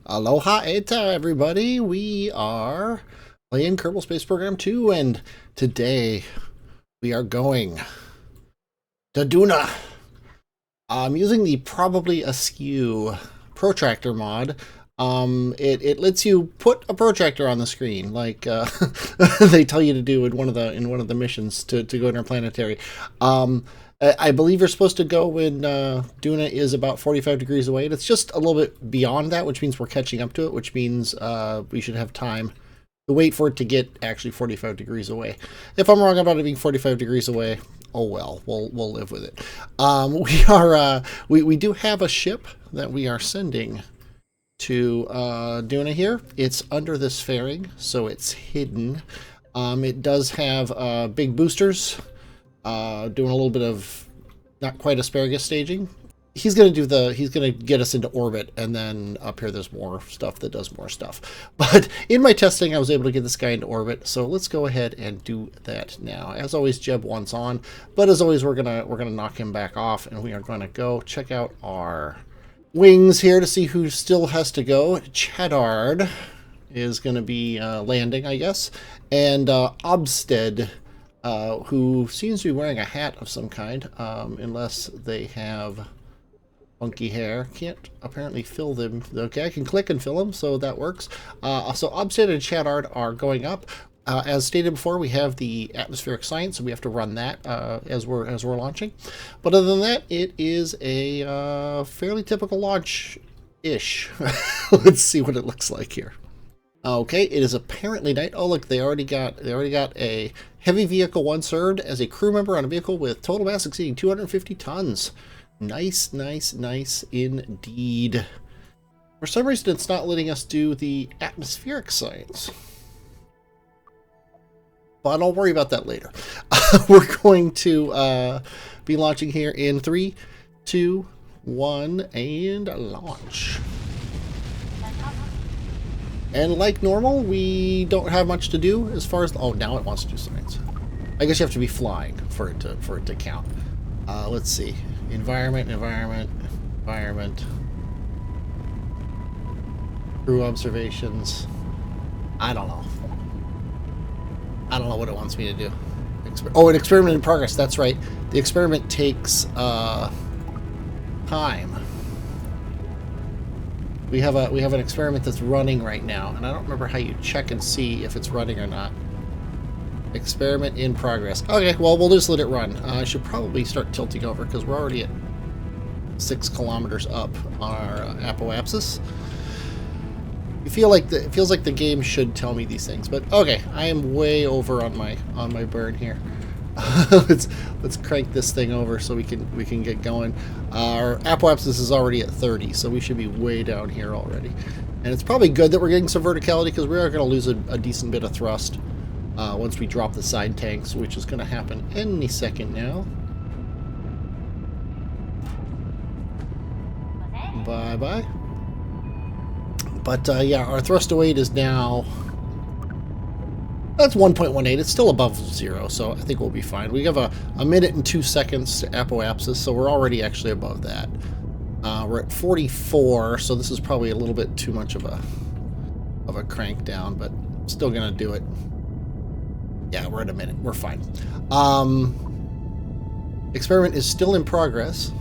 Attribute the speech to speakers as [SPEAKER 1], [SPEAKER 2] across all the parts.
[SPEAKER 1] Aloha eta everybody, we are playing Kerbal Space Program 2 and today we are going to Duna. I'm using the probably askew protractor mod. It lets you put a protractor on the screen like they tell you to do in one of the missions to go interplanetary. I believe you're supposed to go when Duna is about 45 degrees away. And it's just a little bit beyond that, which means we're catching up to it, which means we should have time to wait for it to get actually 45 degrees away. If I'm wrong about it being 45 degrees away, oh well, we'll live with it. We do have a ship that we are sending to Duna here. It's under this fairing, so it's hidden. It does have big boosters. Doing a little bit of not quite asparagus staging. He's gonna get us into orbit, and then up here there's more stuff that does more stuff. But in my testing, I was able to get this guy into orbit, so let's go ahead and do that now. As always, Jeb wants on, but as always, we're gonna knock him back off, and we are gonna go check out our wings here to see who still has to go. Chadard is gonna be landing, I guess, and Obsted. Who seems to be wearing a hat of some kind, unless they have funky hair. Can't apparently fill them. Okay, I can click and fill them, so that works. So Obsted and Chadard are going up. As stated before, we have the atmospheric science, so we have to run that as we're launching. But other than that, it is a fairly typical launch-ish. Let's see what it looks like here. Okay, it is apparently night. Oh, look, they already got a heavy vehicle one served as a crew member on a vehicle with total mass exceeding 250 tons. Nice, nice, nice indeed. For some reason, it's not letting us do the atmospheric science. But I'll worry about that later. We're going to be launching here in 3, 2, 1, and launch. And like normal, we don't have much to do as far as... Oh, now it wants to do science. I guess you have to be flying for it to count. Let's see. Environment. Crew observations. I don't know. I don't know what it wants me to do. An experiment in progress. That's right. The experiment takes time. We have an experiment that's running right now, and I don't remember how you check and see if it's running or not. Experiment in progress. Okay, well, we'll just let it run. I should probably start tilting over because we're already at 6 kilometers up our apoapsis. It feels like the game should tell me these things, but okay, I am way over on my burn here. let's crank this thing over so we can get going. Our apoapsis is already at 30, so we should be way down here already. And it's probably good that we're getting some verticality because we are going to lose a decent bit of thrust once we drop the side tanks, which is going to happen any second now. Bye bye. But yeah, our thrust to weight is now. That's 1.18. It's still above 0, so I think we'll be fine. We have a minute and 2 seconds to apoapsis, so we're already actually above that. We're at 44, so this is probably a little bit too much of a crank down, but still gonna do it. Yeah, we're at a minute. We're fine. Experiment is still in progress,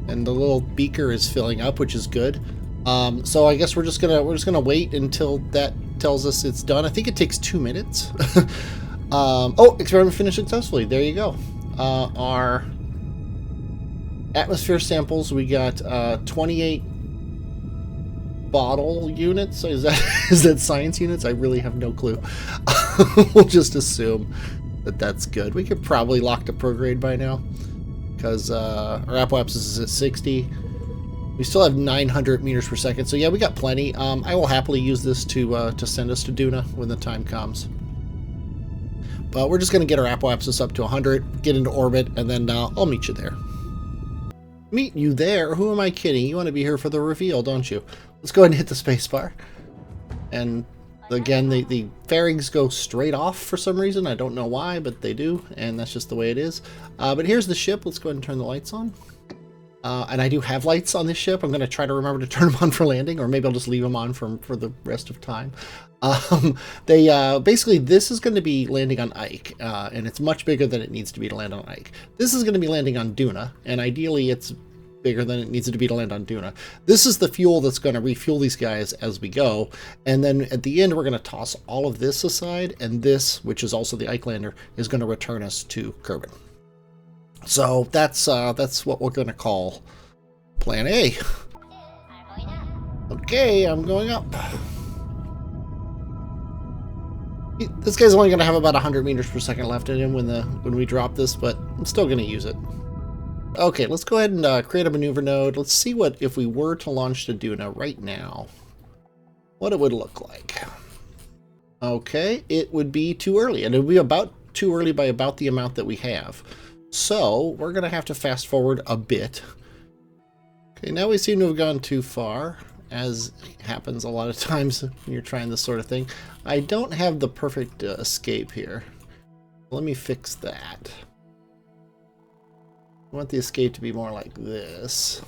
[SPEAKER 1] and the little beaker is filling up, which is good. So I guess we're just gonna wait until that tells us it's done. I think it takes 2 minutes. Oh, experiment finished successfully. There you go. Our atmosphere samples, we got 28 bottle units. Is that science units? I really have no clue. We'll just assume that that's good. We could probably lock the prograde by now because our apoapsis is at 60. We still have 900 meters per second, so yeah, we got plenty. I will happily use this to send us to Duna when the time comes. But we're just going to get our apoapsis up to 100, get into orbit, and then I'll meet you there. Meet you there? Who am I kidding? You want to be here for the reveal, don't you? Let's go ahead and hit the spacebar. And again, the fairings go straight off for some reason. I don't know why, but they do, and that's just the way it is. But here's the ship. Let's go ahead and turn the lights on. And I do have lights on this ship. I'm going to try to remember to turn them on for landing, or maybe I'll just leave them on for the rest of time. They basically, this is going to be landing on Ike, and it's much bigger than it needs to be to land on Ike. This is going to be landing on Duna, and ideally it's bigger than it needs to be to land on Duna. This is the fuel that's going to refuel these guys as we go, and then at the end we're going to toss all of this aside, and this, which is also the Ike lander, is going to return us to Kerbin. So that's what we're going to call Plan A. Okay, I'm going up. This guy's only going to have about 100 meters per second left in him when we drop this, but I'm still going to use it. Okay, let's go ahead and create a maneuver node. Let's see what, if we were to launch to Duna right now, what it would look like. Okay, it would be too early, and it would be about too early by about the amount that we have. So we're going to have to fast forward a bit. Okay, now we seem to have gone too far, as happens a lot of times when you're trying this sort of thing. I don't have the perfect escape here. Let me fix that. I want the escape to be more like this.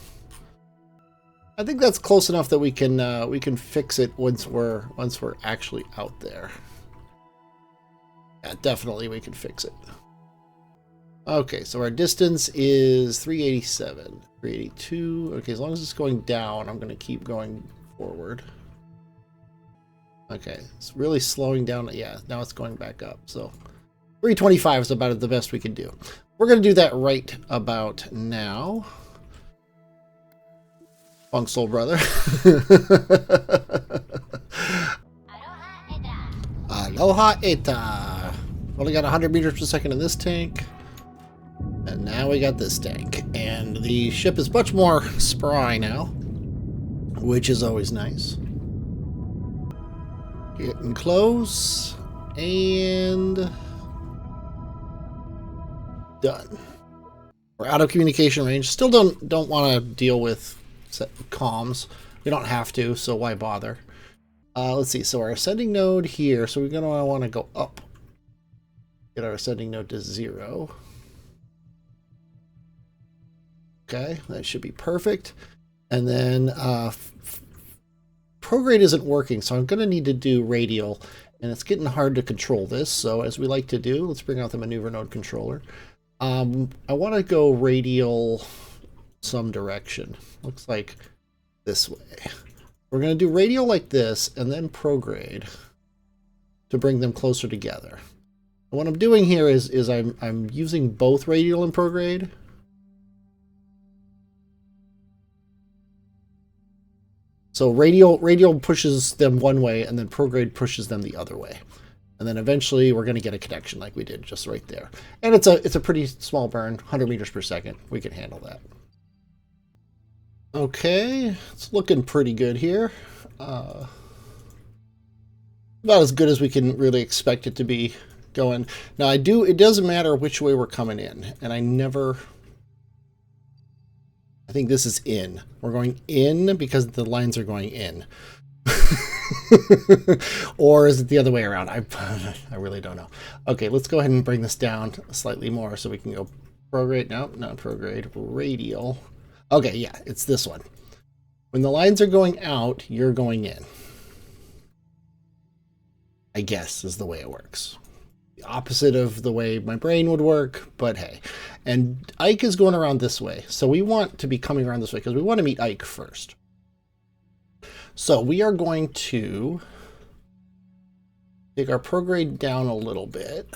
[SPEAKER 1] I think that's close enough that we can fix it once we're actually out there. Yeah, definitely we can fix it. Okay, so our distance is 387, 382. Okay, as long as it's going down, I'm going to keep going forward. Okay, it's really slowing down. Yeah, now it's going back up. So 325 is about the best we can do. We're going to do that right about now. Funk Soul Brother. Aloha Eta. Only got 100 meters per second in this tank. And now we got this tank. And the ship is much more spry now, which is always nice. Getting close. And done. We're out of communication range. Still don't want to deal with comms. We don't have to, so why bother? Let's see. So our ascending node here. So we're going to want to go up. Get our ascending node to 0. Okay, that should be perfect. And then prograde isn't working, so I'm going to need to do radial, and it's getting hard to control this. So as we like to do, let's bring out the maneuver node controller. I want to go radial some direction. Looks like this way. We're going to do radial like this, and then prograde to bring them closer together. And what I'm doing here is I'm using both radial and prograde. So radial pushes them one way, and then prograde pushes them the other way. And then eventually we're going to get a connection like we did just right there. And it's a pretty small burn, 100 meters per second. We can handle that. Okay, it's looking pretty good here. About as good as we can really expect it to be going. Now it doesn't matter which way we're coming in, and I think this is in. We're going in because the lines are going in. Or is it the other way around? I really don't know. Okay, let's go ahead and bring this down slightly more so we can go prograde. No, not prograde. Radial. Okay, yeah, it's this one. When the lines are going out, you're going in. I guess is the way it works. The opposite of the way my brain would work, but hey. And Ike is going around this way. So we want to be coming around this way because we want to meet Ike first. So we are going to take our prograde down a little bit.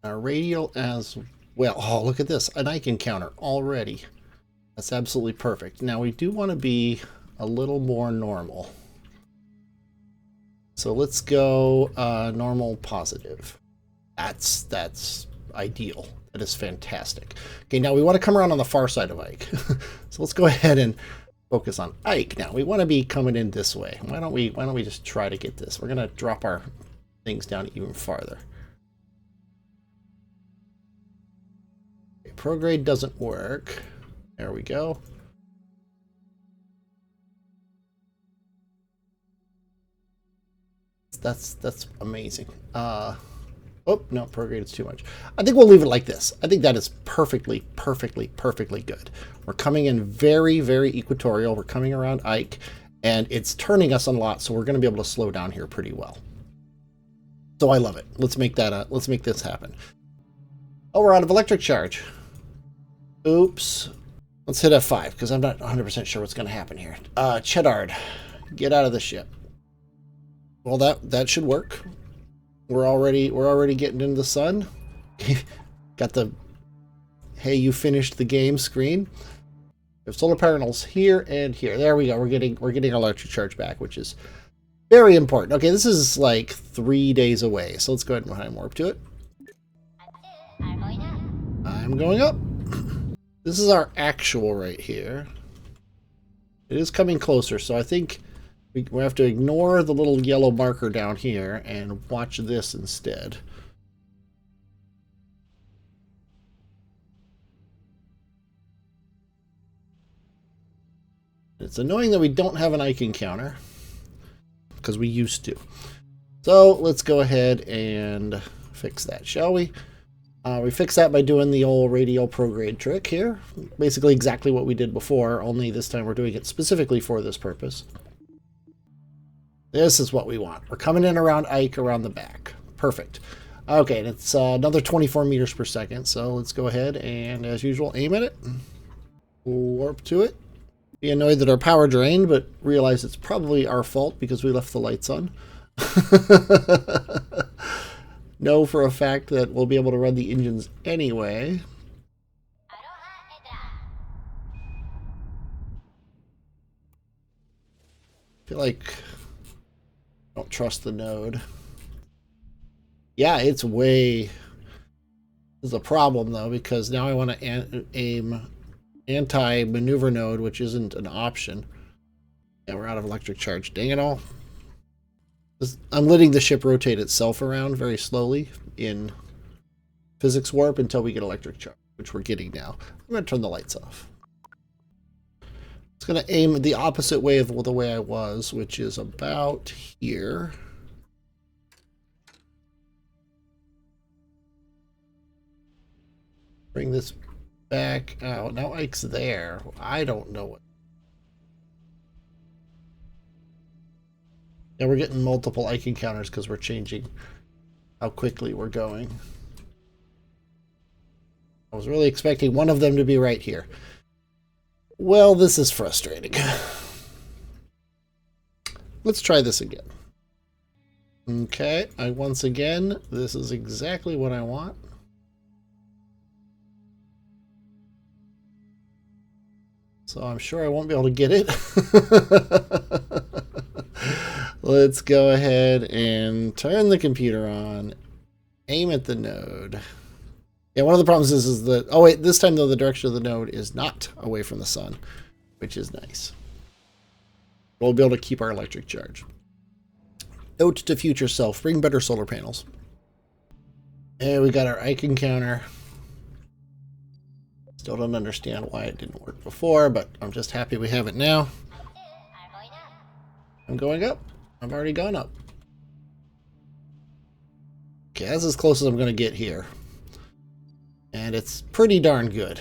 [SPEAKER 1] Our radial as well. Oh, look at this. An Ike encounter already. That's absolutely perfect. Now we do want to be a little more normal. So let's go normal positive. That's ideal. That is fantastic. Okay, now we want to come around on the far side of Ike. So let's go ahead and focus on Ike. Now we want to be coming in this way. Why don't we just try to get this? We're gonna drop our things down even farther. Okay, prograde doesn't work. There we go. That's amazing. Oh, no, prograde is too much. I think we'll leave it like this. I think that is perfectly good. We're coming in very, very equatorial. We're coming around Ike, and it's turning us a lot, so we're going to be able to slow down here pretty well. So I love it. Let's make that. Let's make this happen. Oh, we're out of electric charge. Oops. Let's hit F5 because I'm not 100% sure what's going to happen here. Cheddard, get out of the ship. Well, that should work. We're already getting into the sun. Got the hey, you finished the game screen. We have solar panels here and here. There we go. We're getting electric charge back, which is very important. Okay, this is like 3 days away, so let's go ahead and time warp to it. I'm going up. This is our actual right here. It is coming closer, so I think we have to ignore the little yellow marker down here and watch this instead. It's annoying that we don't have an Ike encounter, because we used to. So let's go ahead and fix that, shall we? We fix that by doing the old radial prograde trick here. Basically exactly what we did before, only this time we're doing it specifically for this purpose. This is what we want. We're coming in around Ike around the back. Perfect. Okay, and it's another 24 meters per second, so let's go ahead and, as usual, aim at it. Warp to it. Be annoyed that our power drained, but realize it's probably our fault because we left the lights on. Know for a fact that we'll be able to run the engines anyway. I feel like I don't trust the node. Yeah, it's way... This is a problem, though, because now I want to aim anti-maneuver node, which isn't an option. Yeah, we're out of electric charge. Dang it all. I'm letting the ship rotate itself around very slowly in physics warp until we get electric charge, which we're getting now. I'm going to turn the lights off. It's going to aim the opposite way of the way I was, which is about here. Bring this back out. Now Ike's there. I don't know what. Yeah, we're getting multiple Ike encounters because we're changing how quickly we're going. I was really expecting one of them to be right here. Well, this is frustrating. Let's try this again. Okay, once again, this is exactly what I want. So I'm sure I won't be able to get it. Let's go ahead and turn the computer on. Aim at the node. Yeah, one of the problems is that... Oh, wait, this time, though, the direction of the node is not away from the sun, which is nice. We'll be able to keep our electric charge. Note to future self, bring better solar panels. And we got our Ike encounter. Still don't understand why it didn't work before, but I'm just happy we have it now. I'm going up. I've already gone up. Okay, that's as close as I'm going to get here. And it's pretty darn good.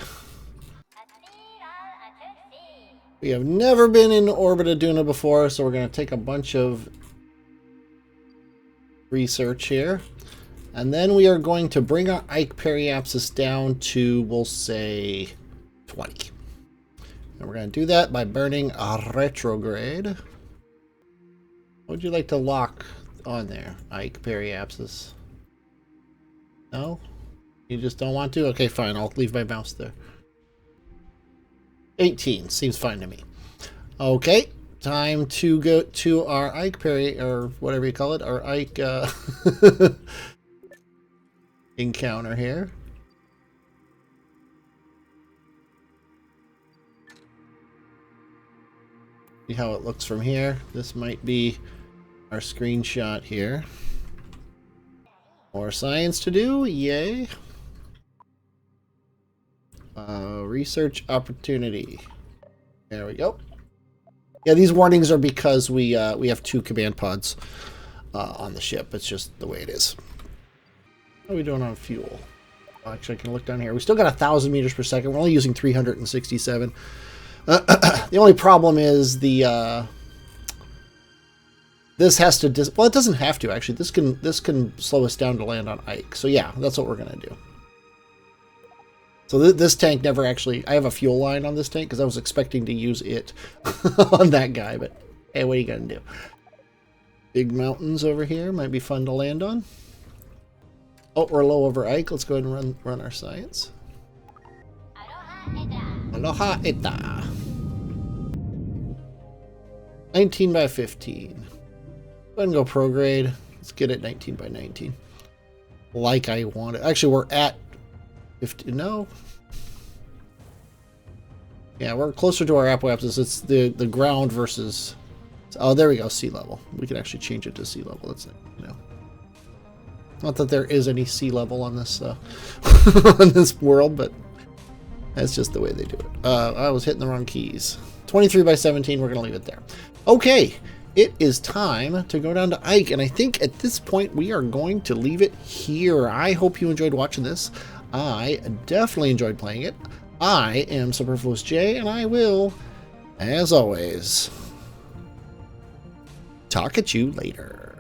[SPEAKER 1] We have never been in orbit of Duna before, so we're going to take a bunch of research here. And then we are going to bring our Ike periapsis down to, we'll say, 20. And we're going to do that by burning a retrograde. What would you like to lock on there, Ike periapsis? No? You just don't want to? Okay, fine. I'll leave my mouse there. 18. Seems fine to me. Okay. Time to go to our Ike or whatever you call it. Our Ike encounter here. See how it looks from here. This might be our screenshot here. More science to do. Yay. Research opportunity. There we go. Yeah, these warnings are because we have 2 command pods on the ship. It's just the way it is. How are we doing on fuel? Actually, I can look down here. We still got 1,000 meters per second. We're only using 367. The only problem is the this has to well, it doesn't have to actually. This can slow us down to land on Ike. So yeah, that's what we're gonna do. So this tank never actually. I have a fuel line on this tank because I was expecting to use it on that guy, but hey, what are you gonna do? Big mountains over here might be fun to land on. Oh, we're low over Ike. Let's go ahead and run our science. Aloha eta. 19 by 15. Go ahead and go prograde. Let's get it 19 by 19. Like I wanted. Actually, we're at 50. No. Yeah, we're closer to our apoapsis. It's the ground versus. Oh, there we go. Sea level. We can actually change it to sea level. That's it. You know. Not that there is any sea level on this on this world, but that's just the way they do it. I was hitting the wrong keys. 23 by 17. We're gonna leave it there. Okay, it is time to go down to Ike, and I think at this point we are going to leave it here. I hope you enjoyed watching this. I definitely enjoyed playing it. I am Superfluous J, and I will, as always, talk at you later.